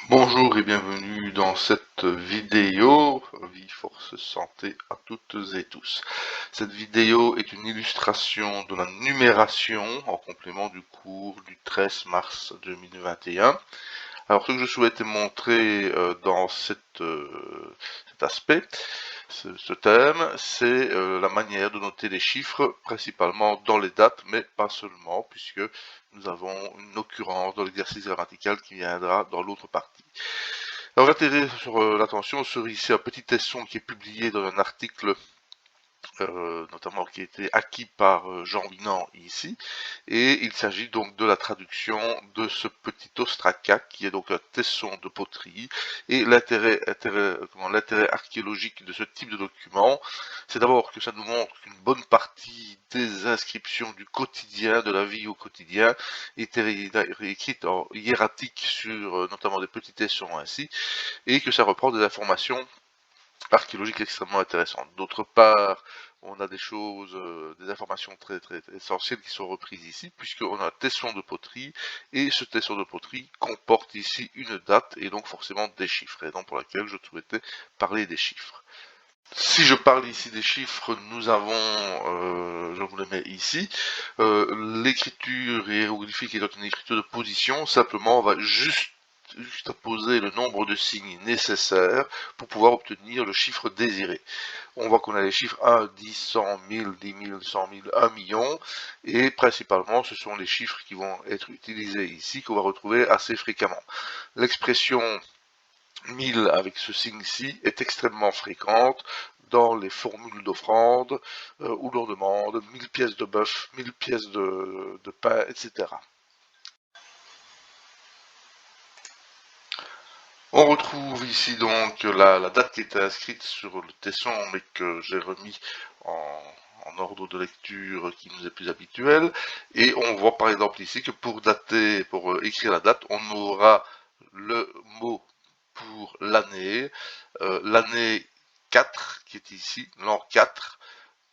Bonjour et bienvenue dans cette vidéo, vie, force, santé à toutes et tous. Cette vidéo est une illustration de la numération en complément du cours du 13 mars 2021. Alors ce que je souhaitais montrer dans cet aspect, ce thème, c'est la manière de noter les chiffres, principalement dans les dates, mais pas seulement, puisque nous avons une occurrence dans l'exercice grammatical qui viendra dans l'autre partie. Alors j'attirais sur l'attention sur ici un petit tesson qui est publié dans un article notamment qui a été acquis par Jean Winan ici, et il s'agit donc de la traduction de ce petit ostraca qui est donc un tesson de poterie, et l'intérêt archéologique de ce type de document, c'est d'abord que ça nous montre qu'une bonne partie des inscriptions du quotidien, de la vie au quotidien, étaient écrites en hiératique sur notamment des petits tessons ainsi, et que ça reprend des informations archéologiques extrêmement intéressantes. D'autre part, on a des choses, des informations très essentielles qui sont reprises ici, puisqu'on a un tesson de poterie, et ce tesson de poterie comporte ici une date, et donc forcément des chiffres, raison pour laquelle je souhaitais parler des chiffres. Si je parle ici des chiffres, nous avons, je vous les mets ici, l'écriture hiéroglyphique est une écriture de position, simplement on va juste poser le nombre de signes nécessaires pour pouvoir obtenir le chiffre désiré. On voit qu'on a les chiffres 1, 10, 100, 1000, 10 000, 100 000, 1 million, et principalement ce sont les chiffres qui vont être utilisés ici, qu'on va retrouver assez fréquemment. L'expression 1000 avec ce signe-ci est extrêmement fréquente dans les formules d'offrande où l'on demande 1000 pièces de bœuf, 1000 pièces de pain, etc. On retrouve ici donc la date qui était inscrite sur le tesson, mais que j'ai remis en ordre de lecture qui nous est plus habituel. Et on voit par exemple ici que pour dater, pour écrire la date, on aura le mot pour l'année 4 qui est ici, l'an 4,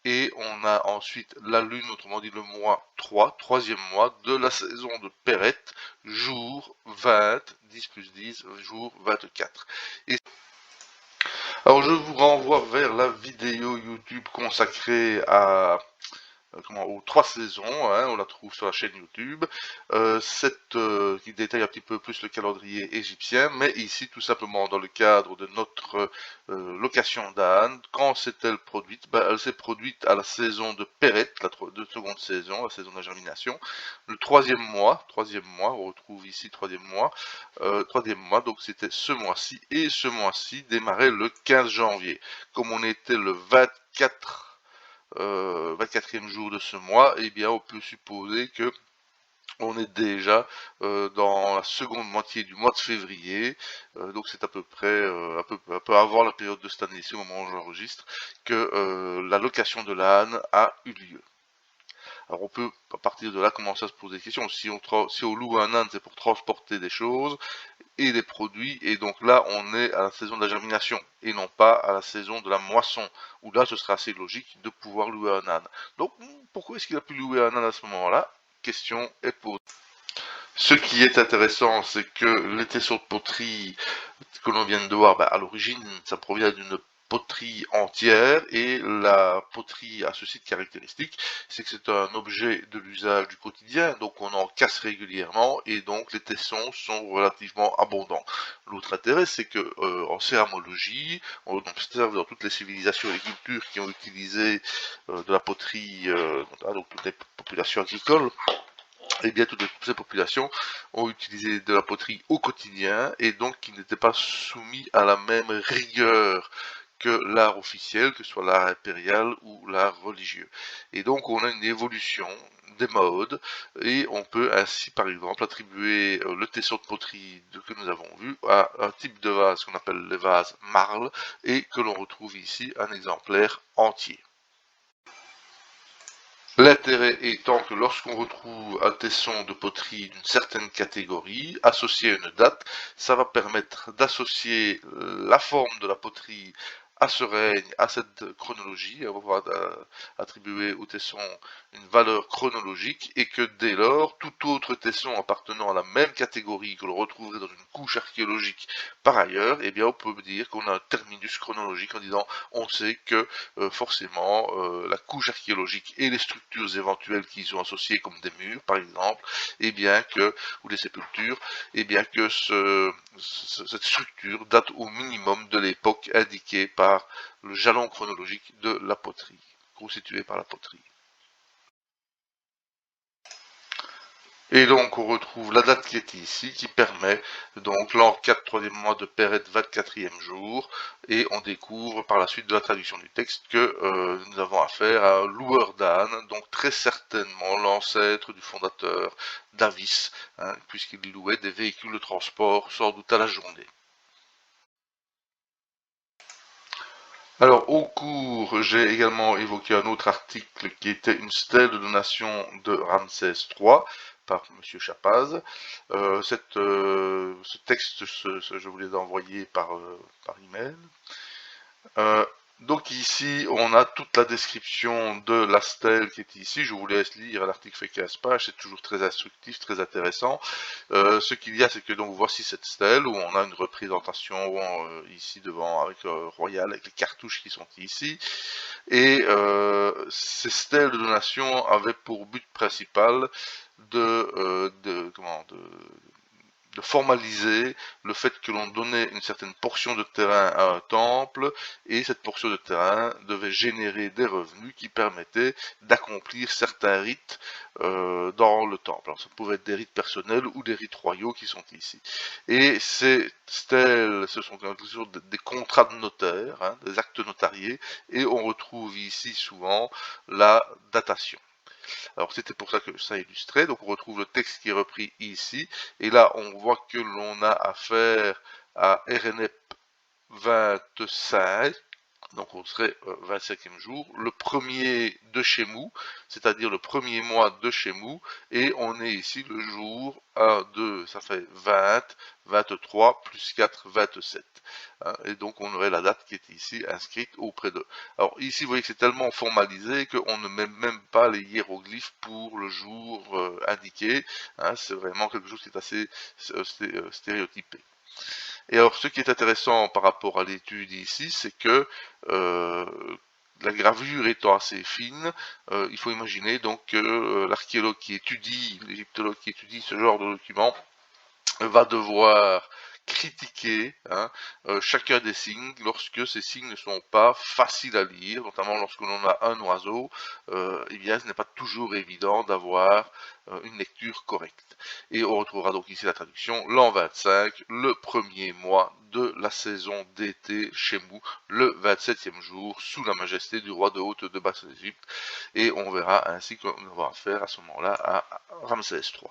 et on a ensuite la lune, autrement dit le mois 3, troisième mois de la saison de Perrette, jour 20, 10 plus 10, jour 24. Et alors je vous renvoie vers la vidéo YouTube consacrée à aux 3 saisons, hein, on la trouve sur la chaîne YouTube, qui détaille un petit peu plus le calendrier égyptien, mais ici tout simplement dans le cadre de notre location d'âne, quand s'est-elle produite? Ben, elle s'est produite à la saison de Péret, de seconde saison, la saison de la germination, le troisième mois, on retrouve ici troisième mois, donc c'était ce mois-ci, et ce mois-ci démarrait le 15 janvier. Comme on était le 24e jour de ce mois, eh bien on peut supposer que on est déjà dans la seconde moitié du mois de février, donc c'est à peu près un peu avant la période de cette année-ci, au moment où j'enregistre, que la location de l'âne a eu lieu. Alors on peut à partir de là commencer à se poser des questions. Si on loue un âne, c'est pour transporter des choses et des produits, et donc là on est à la saison de la germination et non pas à la saison de la moisson, où là ce serait assez logique de pouvoir louer un âne. Donc pourquoi est-ce qu'il a pu louer un âne à ce moment-là? Question est posée. Ce qui est intéressant, c'est que les tessons de poterie que l'on vient de voir, à l'origine, ça provient d'une poterie entière, et la poterie a ceci de caractéristique, c'est que c'est un objet de l'usage du quotidien, donc on en casse régulièrement, et donc les tessons sont relativement abondants. L'autre intérêt, c'est que en céramologie, on observe dans toutes les civilisations et les cultures qui ont utilisé de la poterie, donc toutes les populations agricoles, et bien toutes ces populations ont utilisé de la poterie au quotidien, et donc qui n'étaient pas soumis à la même rigueur que l'art officiel, que ce soit l'art impérial ou l'art religieux. Et donc on a une évolution des modes, et on peut ainsi par exemple attribuer le tesson de poterie que nous avons vu à un type de vase qu'on appelle les vases marles, et que l'on retrouve ici un exemplaire entier. L'intérêt étant que lorsqu'on retrouve un tesson de poterie d'une certaine catégorie, associé à une date, ça va permettre d'associer la forme de la poterie à ce règne, à cette chronologie. On va pouvoir attribuer au tesson une valeur chronologique et que dès lors, tout autre tesson appartenant à la même catégorie que l'on retrouverait dans une couche archéologique par ailleurs, eh bien on peut dire qu'on a un terminus chronologique en disant on sait que forcément la couche archéologique et les structures éventuelles qui y sont associées comme des murs par exemple, et bien que, ou des sépultures, et bien que cette structure date au minimum de l'époque indiquée par le jalon chronologique de la poterie, constituée par la poterie. Et donc on retrouve la date qui est ici, qui permet donc l'an 4, troisième mois de Péret, 24e jour, et on découvre par la suite de la traduction du texte que nous avons affaire à un loueur d'âne, donc très certainement l'ancêtre du fondateur d'Avis, hein, puisqu'il louait des véhicules de transport sans doute à la journée. Alors, au cours, j'ai également évoqué un autre article qui était une stèle de donation de Ramsès III par M. Chapaz. Ce texte, je vous l'ai envoyé par email. Donc ici, on a toute la description de la stèle qui est ici. Je vous laisse lire, l'article fait 15 pages, c'est toujours très instructif, très intéressant. Ce qu'il y a, c'est que donc voici cette stèle où on a une représentation ici devant avec Royal, avec les cartouches qui sont ici. Et ces stèles de donation avaient pour but principal de formaliser le fait que l'on donnait une certaine portion de terrain à un temple, et cette portion de terrain devait générer des revenus qui permettaient d'accomplir certains rites dans le temple. Alors ça pouvait être des rites personnels ou des rites royaux qui sont ici. Et ces stèles, ce sont toujours des contrats de notaire, hein, des actes notariés, et on retrouve ici souvent la datation. Alors c'était pour ça que ça illustrait, donc on retrouve le texte qui est repris ici, et là on voit que l'on a affaire à RNEP 25, donc on serait 25e jour, le premier de Shemou, c'est-à-dire le premier mois de Shemou, et on est ici le jour 1, 2, ça fait 20, 23, plus 4, 27. Hein, et donc on aurait la date qui est ici inscrite auprès d'eux. Alors ici vous voyez que c'est tellement formalisé qu'on ne met même pas les hiéroglyphes pour le jour indiqué, hein, c'est vraiment quelque chose qui est assez stéréotypé. Et alors, ce qui est intéressant par rapport à l'étude ici, c'est que la gravure étant assez fine, il faut imaginer donc que l'archéologue qui étudie, l'égyptologue qui étudie ce genre de document, va devoir critiquer chacun des signes lorsque ces signes ne sont pas faciles à lire, notamment lorsque l'on a un oiseau, eh bien ce n'est pas toujours évident d'avoir une lecture correcte. Et on retrouvera donc ici la traduction, l'an 25, le premier mois de la saison d'été chez nous, le 27e jour, sous la majesté du roi de Haute de Basse-Égypte, et on verra ainsi qu'on va faire à ce moment-là à Ramsès III.